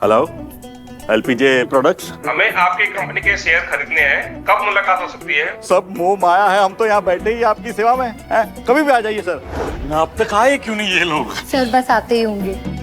Hello, LPG products. हमें आपकी company के शेयर खरीदने हैं, कब मुलाकात हो सकती है? सब मोह माया है, हम तो यहाँ बैठे ही आपकी सेवा में हैं। कभी भी आ जाइए सर। अब तक आए क्यों नहीं ये लोग? सर बस आते ही होंगे।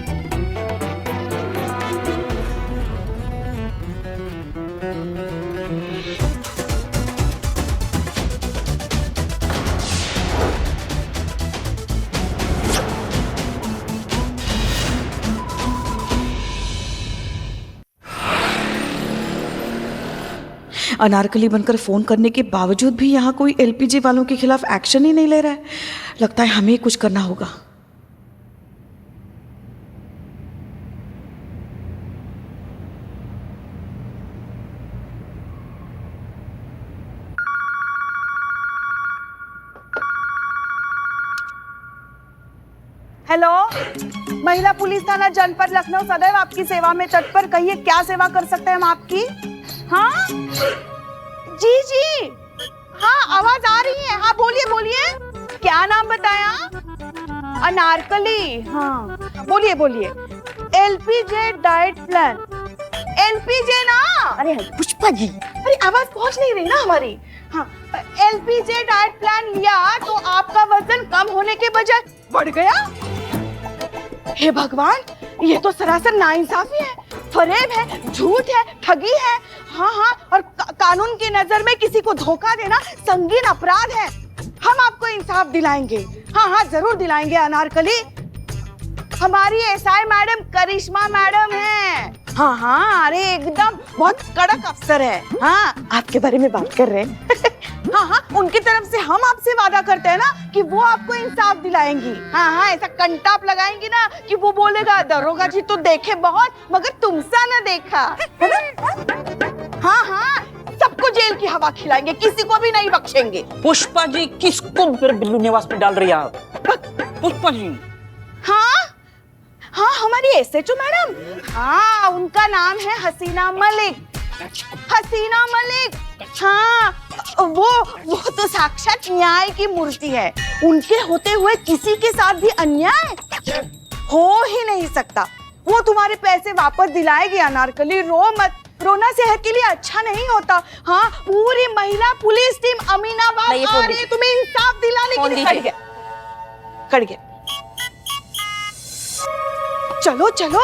अनारकली बनकर फोन करने के बावजूद भी यहाँ कोई एलपीजी वालों के खिलाफ एक्शन ही नहीं ले रहा है। लगता है हमें ही कुछ करना होगा। हेलो, महिला पुलिस थाना जनपद लखनऊ सदैव आपकी सेवा में तत्पर। कहिए क्या सेवा कर सकते हैं हम आपकी? हाँ जी जी, हाँ आवाज आ रही है। हाँ बोलिए बोलिए, क्या नाम बताया? अनारकली। हाँ बोलिए बोलिए। LPG diet plan. एलपीजे ना? अरे पुष्पा जी, अरे आवाज पहुंच नहीं रही ना हमारी। हाँ, एलपीजे डाइट प्लान लिया तो आपका वजन कम होने के बजाय बढ़ गया। हे भगवान, ये तो सरासर नाइंसाफी है, फरेब है, झूठ है, ठगी है। हाँ हाँ, और कानून की नजर में किसी को धोखा देना संगीन अपराध है। हम आपको इंसाफ दिलाएंगे। हाँ हाँ जरूर दिलाएंगे अनारकली। हमारी एसआई मैडम करिश्मा मैडम है। हाँ हाँ, अरे एकदम बहुत कड़क अफसर है। हाँ आपके बारे में बात कर रहे हैं। हाँ हाँ, उनकी तरफ से हम आपसे वादा करते हैं ना कि वो आपको इंसाफ दिलाएंगी। हाँ हाँ, ऐसा कंटाप लगाएंगी ना कि वो बोलेगा दरोगा जी तो देखे बहुत मगर तुमसा न देखा, है ना? हाँ हाँ, सबको जेल की हवा खिलाएंगे, किसी को भी नहीं बख्शेंगे। पुष्पा जी किसको फिर बिल्लू निवास में डाल रही है आप? पुष्पा जी? हाँ हाँ, हमारी एसएचओ मैडम। हाँ, उनका नाम है हसीना मलिक। हसीना मलिक। हाँ, वो तो साक्षात न्याय की मूर्ति है। उनके होते हुए किसी के साथ भी अन्याय हो ही नहीं सकता। वो तुम्हारे पैसे वापस दिलाएगी अनारकली, रो मत। रोना सेहत के लिए अच्छा नहीं होता। हाँ, पूरी महिला पुलिस टीम अमीनाबाद आ रही है तुम्हें इंसाफ दिलाने के लिए। कट गया। चलो चलो,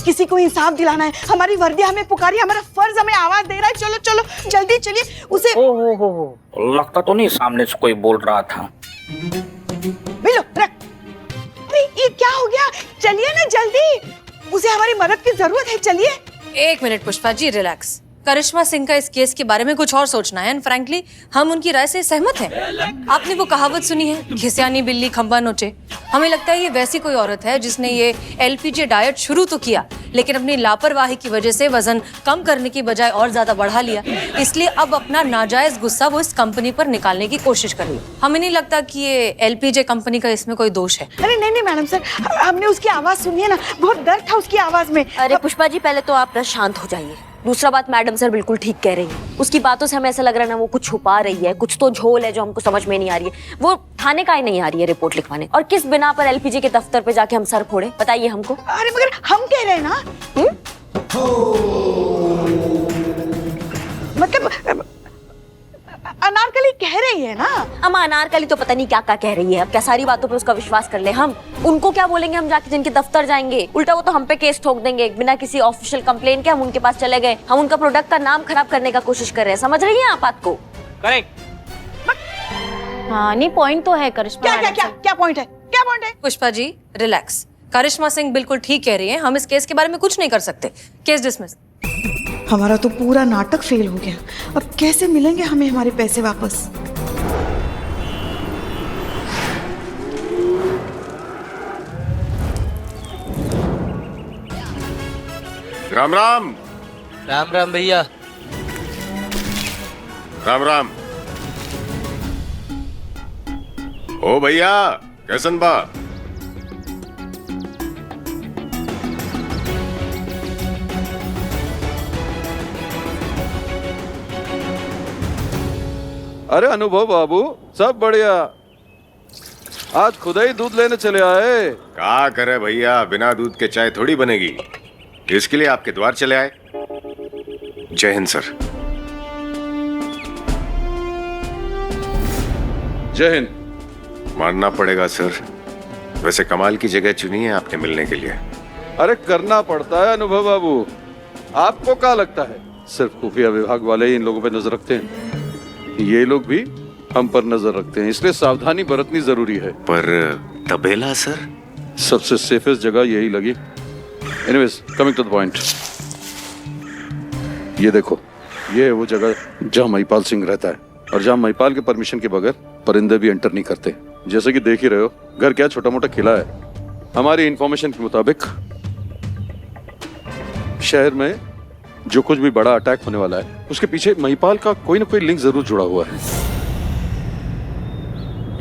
किसी को इंसाफ दिलाना है। हमारी वर्दी हमें पुकारी, हमारा फर्ज हमें आवाज दे रहा है। चलो चलो जल्दी चलिए उसे। ओ, लगता तो नहीं सामने से कोई बोल रहा था। मिलो रख। अरे ये क्या हो गया? चलिए ना जल्दी, उसे हमारी मदद की जरूरत है। चलिए। एक मिनट पुष्पा जी, रिलैक्स। करिश्मा सिंह का इस केस के बारे में कुछ और सोचना है एंड फ्रैंकली हम उनकी राय से सहमत हैं। आपने वो कहावत सुनी है, घिसियानी बिल्ली खंबा नोचे? हमें लगता है ये वैसी कोई औरत है जिसने ये एलपीजे डाइट शुरू तो किया लेकिन अपनी लापरवाही की वजह से वजन कम करने की बजाय और ज्यादा बढ़ा लिया। इसलिए अब अपना नाजायज गुस्सा वो इस कंपनी पर निकालने की कोशिश कर रही है। हमें नहीं लगता कि ये एलपीजे कंपनी का इसमें कोई दोष है। अरे नहीं नहीं मैडम सर, हमने उसकी आवाज सुनी है ना, बहुत दर्द था उसकी आवाज में। अरे पुष्पा जी, पहले तो आप शांत हो जाइए। दूसरा बात, मैडम सर बिल्कुल ठीक कह रही है। उसकी बातों से हमें ऐसा लग रहा है ना वो कुछ छुपा रही है, कुछ तो झोल है जो हमको समझ में नहीं आ रही है। वो थाने का ही नहीं आ रही है रिपोर्ट लिखवाने, और किस बिना पर एलपीजी के दफ्तर पे जाके हम सर फोड़े, बताइए हमको। अरे मगर हम कह रहे हैं ना, मतलब अनारकली कह रही है ना। अम्मा अनारकली तो पता नहीं क्या क्या कह रही है। अब क्या सारी बातों पे उसका विश्वास कर ले हम? उनको क्या बोलेंगे हम जाके जिनके दफ्तर जाएंगे? उल्टा वो तो हम पे केस ठोक देंगे। बिना किसी ऑफिशियल कंप्लेन के हम उनके पास चले गए, हम उनका प्रोडक्ट का नाम खराब करने का कोशिश कर रहे हैं। समझ रही हैं आप बात को? करेक्ट। हाँ नहीं, पॉइंट तो है करिश्मा। क्या क्या क्या क्या पॉइंट है? क्या पॉइंट है? पुष्पा जी रिलैक्स। करिश्मा सिंह बिल्कुल ठीक कह रही है, हम इस केस के बारे में कुछ नहीं कर सकते। Case dismiss. हमारा तो पूरा नाटक फेल हो गया। अब कैसे मिलेंगे हमें हमारे पैसे वापस? राम राम। राम राम भैया। राम राम। ओ भैया, कैसन बा? अरे अनुभव बाबू, सब बढ़िया। आज खुद ही दूध लेने चले आए। क्या करे भैया, बिना दूध के चाय थोड़ी बनेगी। इसके लिए आपके द्वार चले आए। जय हिंद सर। जय हिंद। मानना पड़ेगा सर, वैसे कमाल की जगह चुनी है आपने मिलने के लिए। अरे करना पड़ता है अनुभव बाबू। आपको क्या लगता है सिर्फ खुफिया विभाग वाले ही इन लोगों पे नजर रखते हैं? ये लोग भी हम पर नजर रखते हैं, इसलिए सावधानी बरतनी जरूरी है। पर तबेला सर? सबसे सेफेस्ट जगह यही लगी। Anyways, coming to the point. ये देखो, ये है वो जगह जहां महिपाल सिंह रहता है और जहां महिपाल के परमिशन के बगैर परिंदे भी एंटर नहीं करते। जैसे कि देख ही रहे हो, घर क्या छोटा मोटा किला है। हमारी इंफॉर्मेशन के मुताबिक शहर में जो कुछ भी बड़ा अटैक होने वाला है उसके पीछे महिपाल का कोई ना कोई लिंक जरूर जुड़ा हुआ है।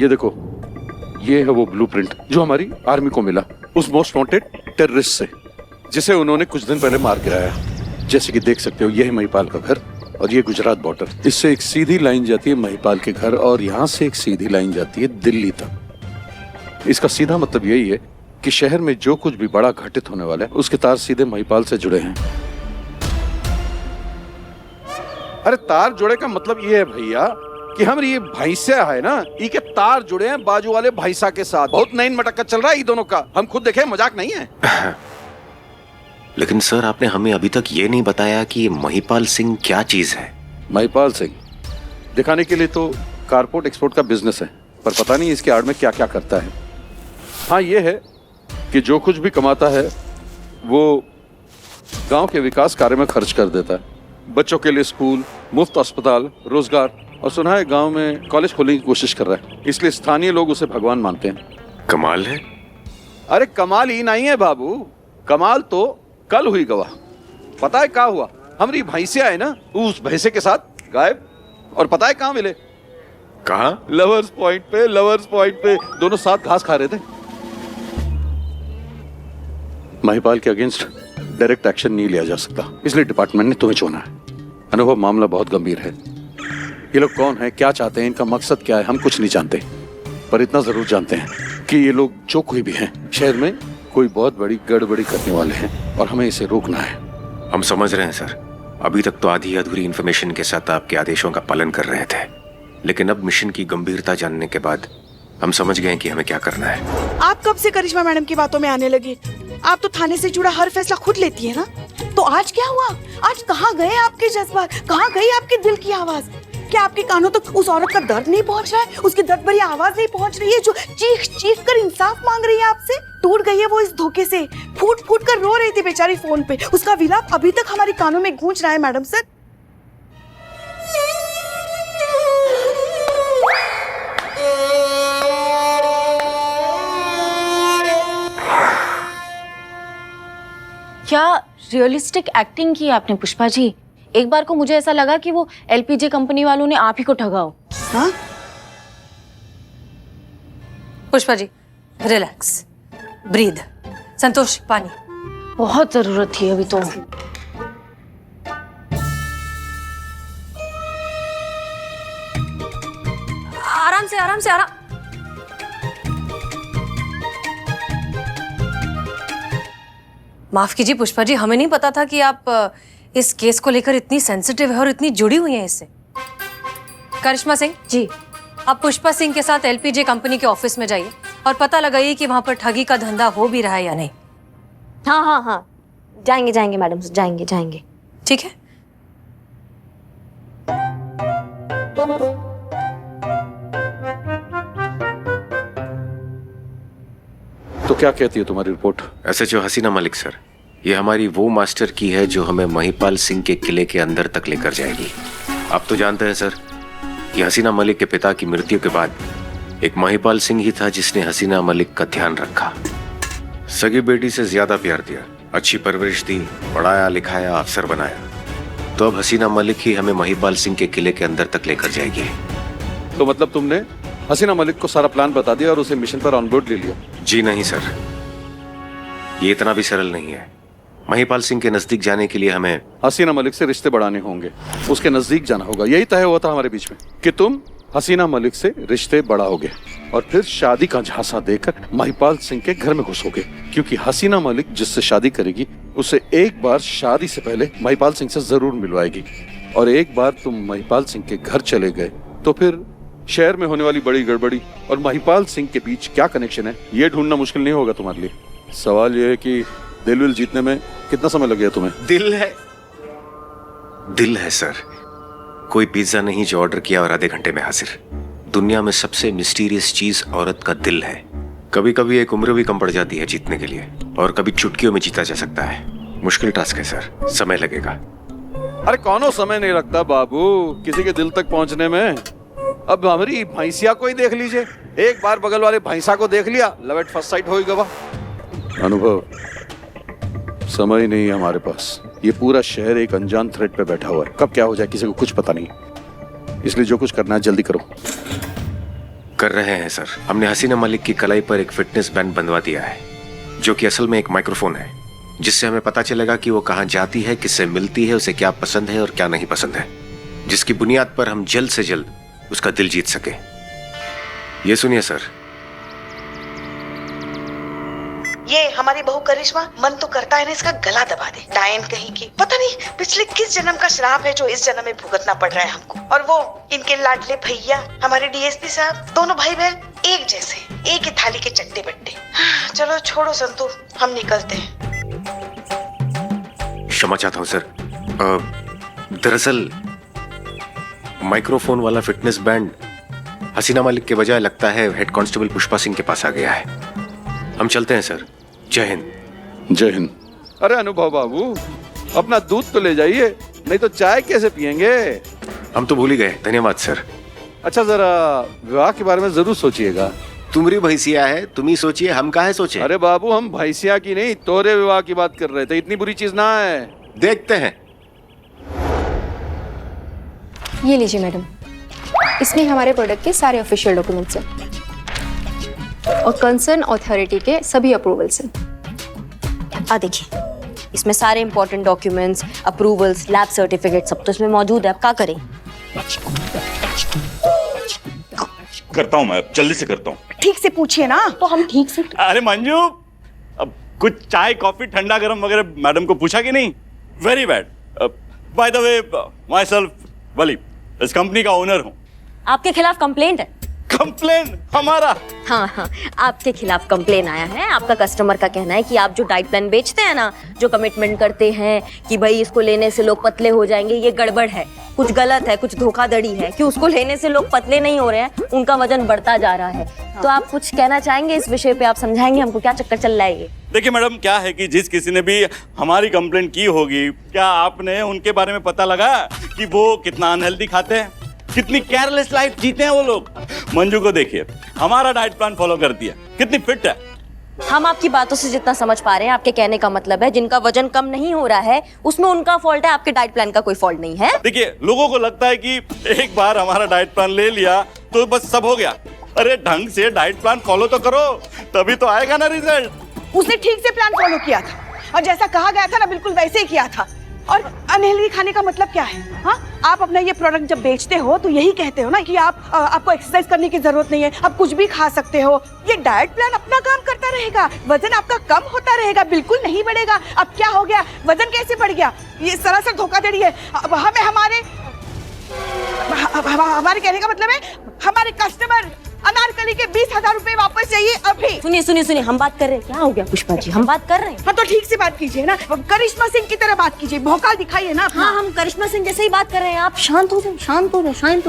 ये देखो, ये है वो ब्लूप्रिंट जो हमारी आर्मी को मिला उस मोस्ट वांटेड टेररिस्ट से, जिसे उन्होंने कुछ दिन पहले मार गिराया। जैसे कि देख सकते हो, ये है महिपाल का घर और ये गुजरात बॉर्डर। इससे एक सीधी लाइन जाती है महिपाल के घर और यहाँ से एक सीधी लाइन जाती है दिल्ली तक। इसका सीधा मतलब यही है कि शहर में जो कुछ भी बड़ा घटित होने वाला है उसके तार सीधे महिपाल से जुड़े हैं। अरे तार जुड़े का मतलब ये है भैया कि हमारी ये भैंसा है ना, ये के तार जुड़े हैं बाजू वाले भैंसा के साथ। बहुत नई मटक्का चल रहा है ये दोनों का, हम खुद देखे, मजाक नहीं है। लेकिन सर, आपने हमें अभी तक ये नहीं बताया कि महिपाल सिंह क्या चीज है। महिपाल सिंह दिखाने के लिए तो कारपोर्ट एक्सपोर्ट का बिजनेस है, पर पता नहीं इसके आड़ में क्या क्या करता है। हाँ, ये है कि जो कुछ भी कमाता है वो गांव के विकास कार्य में खर्च कर देता है। बच्चों के लिए स्कूल, मुफ्त अस्पताल, रोजगार, और सुना है गांव में कॉलेज खोलने की कोशिश कर रहा है। इसलिए स्थानीय लोग उसे भगवान मानते हैं। कमाल है। अरे कमाल ही नहीं है बाबू, कमाल तो कल हुई गवाह। पता है क्या हुआ? हमारी भैंसिया है ना, उस भैंसे के साथ गायब। और पता है कहाँ मिले? कहाँ? लवर्स पॉइंट पे। लवर्स पॉइंट पे दोनों साथ घास खा रहे थे। महिपाल के अगेंस्ट डायरेक्ट एक्शन नहीं लिया जा सकता, इसलिए डिपार्टमेंट ने तुम्हें चुना है। अनुभव, मामला बहुत गंभीर है। ये लोग कौन है, क्या चाहते हैं, इनका मकसद क्या है, हम कुछ नहीं जानते, पर इतना जरूर जानते हैं कि ये लोग जो कोई भी हैं शहर में कोई बहुत बड़ी गड़बड़ी करने वाले हैं और हमें इसे रोकना है। हम समझ रहे हैं सर। अभी तक तो आधी अधूरी इन्फॉर्मेशन के साथ आपके आदेशों का पालन कर रहे थे, लेकिन अब मिशन की गंभीरता जानने के बाद हम समझ गए कि हमें क्या करना है। आप कब से करिश्मा मैडम की बातों में आने लगी? आप तो थाने से जुड़ा हर फैसला खुद लेती है ना, तो आज क्या हुआ? आज कहाँ गए आपके जज्बात, कहाँ गई आपके दिल की आवाज? क्या आपके कानों तक उस औरत का दर्द नहीं पहुंच रहा है? उसकी दर्द भरी आवाज नहीं पहुंच रही है जो चीख चीख कर इंसाफ मांग रही है आपसे? टूट गई है वो इस धोखे से, फूट फूट कर रो रही थी बेचारी फोन पे। उसका विलाप अभी तक हमारे कानों में गूंज रहा है मैडम सर। क्या रियलिस्टिक एक्टिंग की आपने पुष्पा जी। एक बार को मुझे ऐसा लगा कि वो एलपीजे कंपनी वालों ने आप ही को ठगा हो। हाँ? Pushpa ji, relax, breathe. संतोष, पानी। बहुत जरूरत थी अभी तो। आराम से, आराम से, आराम। माफ कीजिए पुष्पा जी, हमें नहीं पता था कि आप इस केस को लेकर इतनी सेंसिटिव है और इतनी जुड़ी हुई हैं इससे। करिश्मा सिंह जी, आप पुष्पा सिंह के साथ एलपीजे कंपनी के ऑफिस में जाइए और पता लगाइए कि वहां पर ठगी का धंधा हो भी रहा है या नहीं। हाँ हाँ हाँ, जाएंगे जाएंगे मैडम, जाएंगे जाएंगे। ठीक है। तो क्या कहती है तुम्हारी रिपोर्ट? एसएचओ हसीना मलिक सर, ये हमारी वो मास्टर की है जो हमें महिपाल सिंह के किले के अंदर तक लेकर जाएगी। आप तो जानते हैं सर कि हसीना मलिक के पिता की मृत्यु के बाद एक महिपाल सिंह ही था जिसने हसीना मलिक का ध्यान रखा, सगी बेटी से ज्यादा प्यार दिया, अच्छी परवरिश दी, पढ़ाया लिखाया, अफसर बनाया। तो अब हसीना मलिक ही हमें महिपाल सिंह के किले के अंदर तक लेकर जाएगी। तो मतलब तुमने हसीना मलिक को सारा प्लान बता दिया और उसे मिशन पर ऑनबोर्ड ले लिया? जी नहीं सर, ये इतना भी सरल नहीं है। महिपाल सिंह के नजदीक जाने के लिए हमें हसीना मलिक से रिश्ते बढ़ाने होंगे, उसके नजदीक जाना होगा। यही तय हुआ था हमारे बीच में कि तुम हसीना मलिक से रिश्ते बढ़ाओगे और फिर शादी का झांसा देकर महिपाल सिंह के घर में घुसोगे, क्योंकि हसीना मलिक जिससे शादी करेगी उसे एक बार शादी से पहले महिपाल सिंह से जरूर मिलवाएगी। और एक बार तुम महिपाल सिंह के घर चले गए तो फिर शहर में होने वाली बड़ी गड़बड़ी और महिपाल सिंह के बीच क्या कनेक्शन है ये ढूंढना मुश्किल नहीं होगा तुम्हारे लिए। सवाल ये है कि दिल जीतने में कितना समय लग गया तुम्हें? दिल है सर। कोई पिज्जा नहीं जो ऑर्डर किया और आधे घंटे में हाजिर। दुनिया में सबसे मिस्टीरियस चीज औरत का दिल है। कभी कभी एक उम्र भी कम पड़ जाती है जीतने के लिए, और कभी चुटकियों में जीता जा सकता है। मुश्किल टास्क है सर, समय लगेगा। अरे कौनो समय नहीं लगता बाबू किसी के दिल तक पहुंचने में। अब हमारी भैंसिया को ही देख लीजिए, एक बार बगल वाले भैंसा को देख लिया, लव एट फर्स्ट साइट हो ही गवा। अनुभव, समय नहीं है हमारे पास। ये पूरा शहर एक अनजान थ्रेड पे बैठा हुआ है, कब क्या हो जाए किसी को कुछ पता नहीं। इसलिए जो कुछ करना है जल्दी करो। कर रहे हैं सर। हमने हसीना मलिक की कलाई पर एक फिटनेस बैंड बंधवा दिया है, जो कि असल में एक माइक्रोफोन है, जिससे हमें पता चलेगा कि वो कहाँ जाती है, किससे मिलती है, उसे क्या पसंद है और क्या नहीं पसंद है, जिसकी बुनियाद पर हम जल्द से जल्द उसका दिल जीत सके। ये सुनिए सर। ये हमारी बहू करिश्मा मन तो करता है ना इसका गला दबा दे। डायन कहीं की, पता नहीं पिछले किस जन्म का श्राप है जो इस जन्म में भुगतना पड़ रहा है हमको। और वो इनके लाडले भैया हमारे डीएसपी साहब, दोनों भाई बहन एक जैसे, एक ही थाली के चट्टे बट्टे। चलो छोड़ो संतू, हम निकलते हैं। क्षमा चाहता हूं सर। दरअसल माइक्रोफोन वाला फिटनेस बैंड हसीना मलिक के बजाय लगता है हेड कांस्टेबल पुष्पा सिंह के पास आ गया है। हम चलते हैं सर। जय हिंद। जय हिंद। अरे अनुभव बाबू, अपना दूध तो ले जाइए, नहीं तो चाय कैसे पियेंगे? हम तो भूल ही गए। धन्यवाद सर। अच्छा जरा विवाह के बारे में जरूर सोचिएगा। तुम्हारी भैंसिया है, तुम ही सोचिए, हम काहे सोचे। अरे बाबू हम भैंसिया की नहीं तोरे विवाह की बात कर रहे थे, इतनी बुरी चीज ना है। देखते हैं। ये लीजिए मैडम, इसमें हमारे प्रोडक्ट के सारे ऑफिशियल डॉक्यूमेंट्स हैं और कंसर्न अथॉरिटी के सभी अप्रूवल्स हैं। देखिए इसमें सारे important documents, approvals, lab certificate सब तो इसमें मौजूद है। अब क्या करें? करता हूँ मैं, जल्दी से करता हूँ। ठीक से पूछिए ना। तो हम ठीक से। अरे मंजू, अब कुछ चाय कॉफी ठंडा गरम वगैरह मैडम को पूछा कि नहीं? Very bad. By the way, myself वली, इस कंपनी का ओनर हूँ। आपके खिलाफ कंप्लेंट है। कंप्लेन हमारा? हाँ, आपके खिलाफ कंप्लेन आया है। आपका कस्टमर का कहना है कि आप जो डाइट प्लान बेचते हैं ना, जो कमिटमेंट करते हैं कि भाई इसको लेने से लोग पतले हो जाएंगे, ये गड़बड़ है, कुछ गलत है, कुछ धोखाधड़ी है, कि उसको लेने से लोग पतले नहीं हो रहे हैं, उनका वजन बढ़ता जा रहा है। तो आप कुछ कहना चाहेंगे इस विषय पे? आप समझाएंगे हमको क्या चक्कर चल रहा है ये? देखिए मैडम, क्या है कि जिस किसी ने भी हमारी कंप्लेन की होगी, क्या आपने उनके बारे में पता लगा कि वो कितना अनहेल्दी खाते हैं, कितनी केयरलेस लाइफ जीते हैं वो लोग? मंजू को देखिए, हमारा डाइट प्लान फॉलो करती है, कितनी फिट है। हम आपकी बातों से जितना समझ पा रहे हैं, आपके कहने का मतलब है जिनका वजन कम नहीं हो रहा है उसमें उनका फॉल्ट है, आपके डाइट प्लान का कोई फॉल्ट नहीं है। देखिए, लोगों को लगता है कि एक बार हमारा डाइट प्लान ले लिया तो बस सब हो गया। अरे ढंग से डाइट प्लान फॉलो तो करो, तभी तो आएगा ना रिजल्ट। उसने ठीक से प्लान फॉलो किया था और जैसा कहा गया था ना बिल्कुल वैसे ही किया था। और अनहेल्दी खाने का मतलब क्या है? हाँ, आप अपना ये प्रोडक्ट जब बेचते हो तो यही कहते हो ना कि आपको एक्सरसाइज करने की जरूरत नहीं है, आप कुछ भी खा सकते हो। ये डाइट प्लान अपना काम करता रहेगा, वजन आपका कम होता रहेगा, बिल्कुल नहीं बढ़ेगा। अब क्या हो गया? वजन कैसे बढ़ गया? ये सरासर धोखाधड़ी है। अब हमें हमारे कहने का मतलब है हमारे कस्टमर अनारकली के 20,000 रुपए वापस चाहिए अभी। सुनिए, हम बात कर रहे हैं। क्या हो गया पुष्पा जी? हम बात कर रहे हैं। हाँ तो ठीक से बात कीजिए ना, करिश्मा सिंह की तरह बात कीजिए, भौकाल दिखाइए ना। हाँ, हम करिश्मा सिंह जैसे ही बात कर रहे हैं। आप शांत हो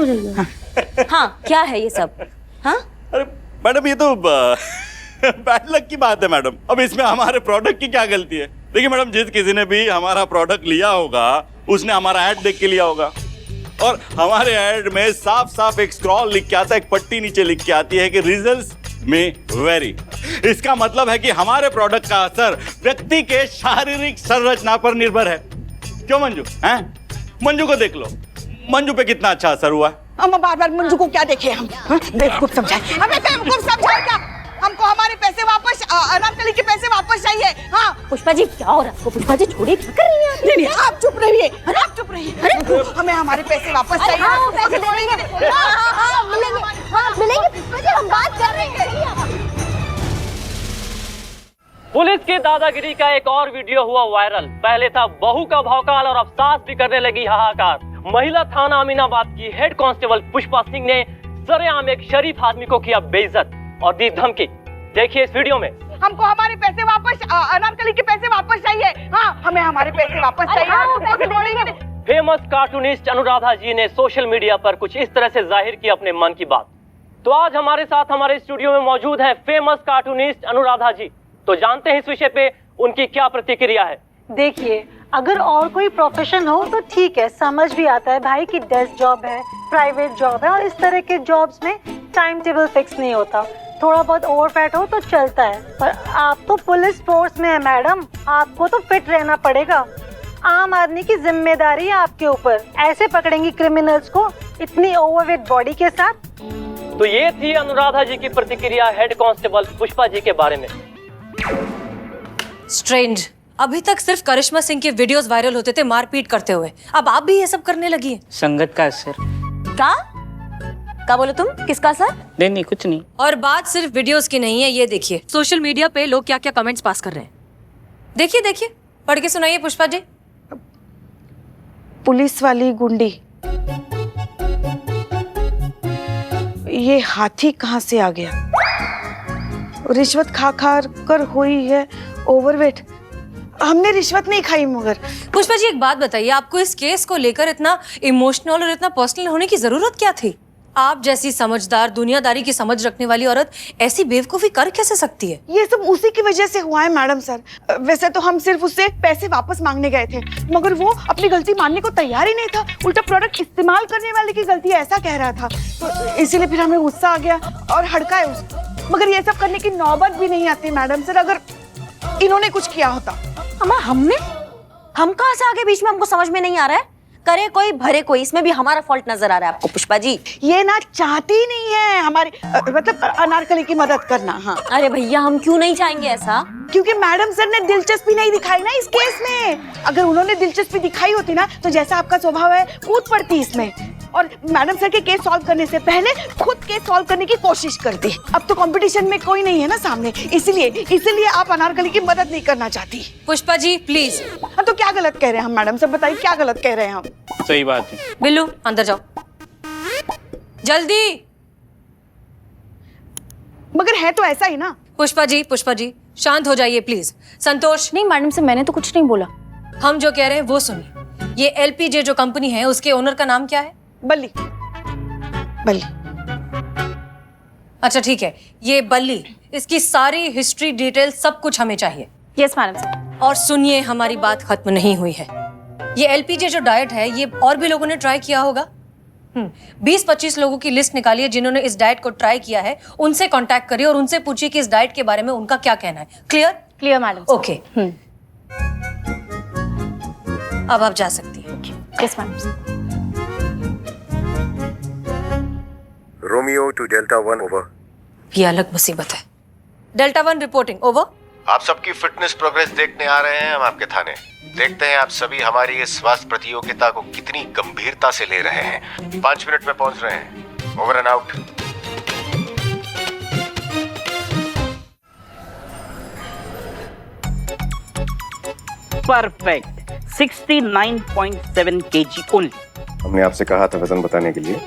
जाइए। हाँ, क्या है ये सब? हाँ, अरे मैडम, ये तो बैड लक की बात है मैडम। अब इसमें हमारे प्रोडक्ट की क्या गलती है? देखिए मैडम, जिस किसी ने भी हमारा प्रोडक्ट लिया होगा उसने हमारा ऐड देख के लिया होगा, और हमारे ऐड में साफ साफ एक स्क्रॉल लिख के आता है, एक पट्टी नीचे लिख के आती है कि रिजल्ट्स में वेरी। इसका मतलब है कि हमारे प्रोडक्ट का असर व्यक्ति के शारीरिक संरचना पर निर्भर है। क्यों मंजू? हैं? मंजू को देख लो, मंजू पे कितना अच्छा असर हुआ। हम बार-बार मंजू को क्या देखे हम? बेवकूफ समझाए हमें, बेवकूफ समझाए क्या? हमको हमारे पैसे वापस, अनारकली के पैसे वापस चाहिए। हाँ पुष्पा जी, क्या हो रहा है आपको? पुष्पा जी छोड़िए, क्या कर रही हैं? नहीं, आप चुप रहिए, आप चुप रहिए। हमें हमारे पैसे वापस चाहिए। हाँ, पैसे मिलेंगे, मिलेंगे पुष्पा जी, हम बात कर रहे हैं। पुलिस की दादागिरी का एक और वीडियो हुआ वायरल। पहले था बहू का भौकाल और अब सास भी करने लगी हाहाकार। महिला थाना अमीनाबाद की हेड कांस्टेबल पुष्पा सिंह ने सरेआम एक शरीफ आदमी को किया बेइज्जत और दी धमकी। देखिए इस वीडियो में। हमको हमारे पैसे वापस, अनारकली के पैसे वापस चाहिए। हाँ, हमें हमारे पैसे वापस चाहिए। फेमस कार्टूनिस्ट अनुराधा जी ने सोशल मीडिया पर कुछ इस तरह से जाहिर की अपने मन की बात। तो आज हमारे साथ हमारे स्टूडियो में मौजूद है फेमस कार्टूनिस्ट अनुराधा जी। तो जानते हैं इस विषय पे उनकी क्या प्रतिक्रिया है। देखिए, अगर और कोई प्रोफेशन हो तो ठीक है, समझ भी आता है भाई कि डेस्क जॉब है, प्राइवेट जॉब है और इस तरह के जॉब्स में टाइम टेबल फिक्स नहीं होता। थोड़ा बहुत ओवरफैट हो तो चलता है, पर आप तो पुलिस फोर्स में है मैडम, आपको तो फिट रहना पड़ेगा। आम आदमी की जिम्मेदारी है आपके ऊपर। ऐसे पकड़ेंगी क्रिमिनल्स को इतनी ओवरवेट बॉडी के साथ? तो ये थी अनुराधा जी की प्रतिक्रिया हेड कांस्टेबल पुष्पा जी के बारे में। स्ट्रेंज, अभी तक सिर्फ करिश्मा सिंह के वीडियोस वायरल होते थे मारपीट करते हुए, अब आप भी ये सब करने लगी हैं। संगत का असर। क्या बोले तुम? किसका असर? नहीं कुछ नहीं। और बात सिर्फ वीडियोस की नहीं है, ये देखिए सोशल मीडिया पे लोग क्या क्या कमेंट्स पास कर रहे हैं। देखिए देखिए, पढ़ के सुनाइए पुष्पा जी। पुलिस वाली गुंडी, ये हाथी कहाँ से आ गया? रिश्वत खा खा कर हुई है ओवरवेट। हमने रिश्वत नहीं खाई। मगर पुष्पा जी एक बात बताइए, आपको इस केस को लेकर इतना इमोशनल और इतना पर्सनल होने की जरूरत क्या थी? आप जैसी समझदार, दुनियादारी की समझ रखने वाली औरत ऐसी बेवकूफी कर कैसे सकती है? ये सब उसी की वजह से हुआ है मैडम सर। वैसे तो हम सिर्फ उससे पैसे वापस मांगने गए थे, मगर वो अपनी गलती मानने को तैयार ही नहीं था। उल्टा प्रोडक्ट इस्तेमाल करने वाले की गलती है ऐसा कह रहा था, तो इसीलिए फिर हमें गुस्सा आ गया और हड़काए उसको। मगर ये सब करने की नौबत भी नहीं आती मैडम सर, अगर इन्होंने कुछ किया होता। हम कहाँ से आगे बीच में? हमको समझ में नहीं आ रहा है। करे कोई भरे कोई, इसमें भी हमारा फॉल्ट नजर आ रहा है आपको पुष्पा जी। ये ना चाहती ही नहीं है हमारी मतलब अनारकली की मदद करना। हाँ, अरे भैया, हम क्यों नहीं चाहेंगे ऐसा? क्योंकि मैडम सर ने दिलचस्पी नहीं दिखाई ना इस केस में। अगर उन्होंने दिलचस्पी दिखाई होती ना तो जैसा आपका स्वभाव है कूद पड़ती इसमें, और मैडम सर के केस सॉल्व करने से पहले खुद केस सॉल्व करने की कोशिश करती। अब तो कंपटीशन में कोई नहीं है ना सामने, इसीलिए आप अनारकली की मदद नहीं करना चाहती। पुष्पा जी प्लीज। हाँ, तो क्या गलत कह रहे हैं हम मैडम सर? बताइए क्या गलत कह रहे हैं हम? सही बात है। बिल्लू अंदर जाओ जल्दी। मगर है तो ऐसा ही ना। पुष्पा जी शांत हो जाइए प्लीज। संतोष। नहीं मैडम से मैंने तो कुछ नहीं बोला। हम जो कह रहे हैं वो सुनिए। ये एलपीजे जो कंपनी है उसके ओनर का नाम क्या है? बल्ली। अच्छा ठीक है, ये बल्ली, इसकी सारी हिस्ट्री डिटेल सब कुछ हमें चाहिए। Yes madam sir. और सुनिए, हमारी बात खत्म नहीं हुई है। ये एलपीजे जो डाइट है ये और भी लोगों ने ट्राई किया होगा। 20-25 लोगों की लिस्ट निकालिए जिन्होंने इस डाइट को ट्राई किया है, उनसे कांटेक्ट करिए और उनसे पूछिए कि इस डाइट के बारे में उनका क्या कहना है। Clear madam. ओके। अब आप जा सकती हैं। Yes madam. Romeo to Delta 1 over. ये अलग मुसीबत है। Delta 1 reporting over. आप सबकी फिटनेस प्रोग्रेस देखने आ रहे हैं हम आपके थाने। देखते हैं आप सभी हमारी इस स्वास्थ्य प्रतियोगिता को कितनी गंभीरता से ले रहे हैं। 5 मिनट में पहुंच रहे हैं। Over and out. Perfect. 69.7 kg only. हमने आपसे कहा था वजन बताने के लिए।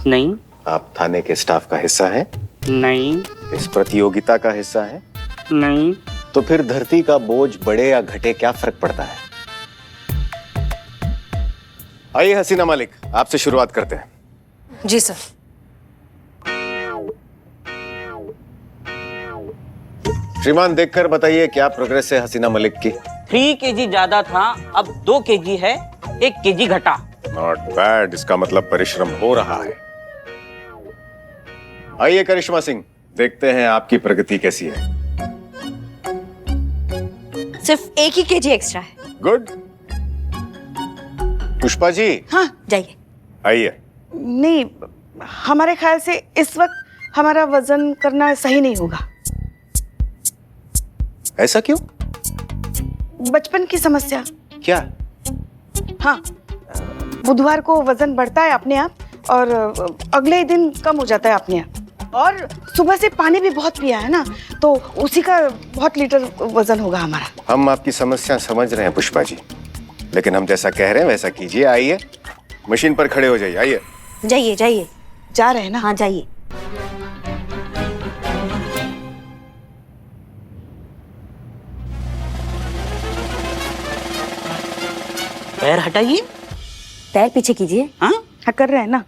नहीं। आप थाने के स्टाफ का हिस्सा है? नहीं। इस प्रतियोगिता का हिस्सा है? नहीं। तो फिर धरती का बोझ बढ़े या घटे क्या फर्क पड़ता है? आइए हसीना मलिक, आपसे शुरुआत करते हैं। जी सर। श्रीमान देखकर बताइए क्या प्रोग्रेस है हसीना मलिक की? 3 kg ज्यादा था, अब 2 kg है, 1 kg घटा। नॉट बैड, इसका मतलब परिश्रम हो रहा है। आइए करिश्मा सिंह, देखते हैं आपकी प्रगति कैसी है। सिर्फ 1 ही kg एक्स्ट्रा है। गुड। पुष्पा जी। हाँ जाइए। आइए। नहीं, हमारे ख्याल से इस वक्त हमारा वजन करना सही नहीं होगा। ऐसा क्यों? बचपन की समस्या। क्या? हाँ, बुधवार को वजन बढ़ता है अपने आप और अगले दिन कम हो जाता है अपने आप। और सुबह से पानी भी बहुत पिया है ना, तो उसी का बहुत लीटर वजन होगा हमारा। हम आपकी समस्या समझ रहे हैं पुष्पा जी, लेकिन हम जैसा कह रहे हैं वैसा कीजिए। आइए, मशीन पर खड़े हो जाइए। आइए। जाइए जाइए। जा रहे हैं ना? हाँ जाइए। पैर हटाइए। पैर पीछे कीजिए। हाँ हाँ कर रहे हैं ना।